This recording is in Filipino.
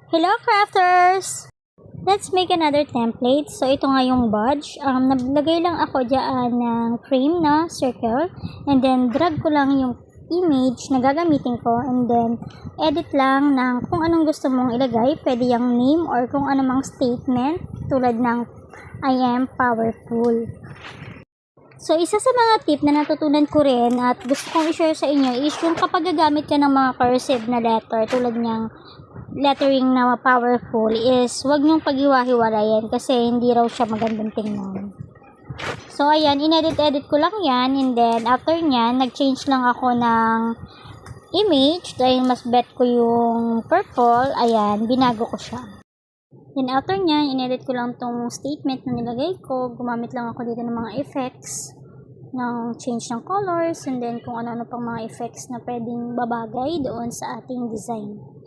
Hello crafters! Let's make another template. So, ito nga yung badge. Naglagay lang ako dyan ng frame na circle. And then, drag ko lang yung image na gagamitin ko. And then, edit lang ng kung anong gusto mong ilagay. Pwede yung name or kung anumang statement. Tulad ng, I am powerful. So, isa sa mga tip na natutunan ko rin at gusto kong i-share sa inyo is yung kapag gagamit ka ng mga cursive na letter tulad ng lettering na powerful is wag niyong paghiwa-hiwalayan kasi hindi raw siya magandang tingnan. So, ayan, inedit-edit ko lang yan and then after nyan, nag-change lang ako ng image dahil mas bet ko yung purple. Ayan, binago ko siya. Then after nyan, inedit ko lang tong statement na nilagay ko. Gumamit lang ako dito ng mga effects ng change ng colors and then kung ano-ano pang mga effects na pwedeng babagay doon sa ating design.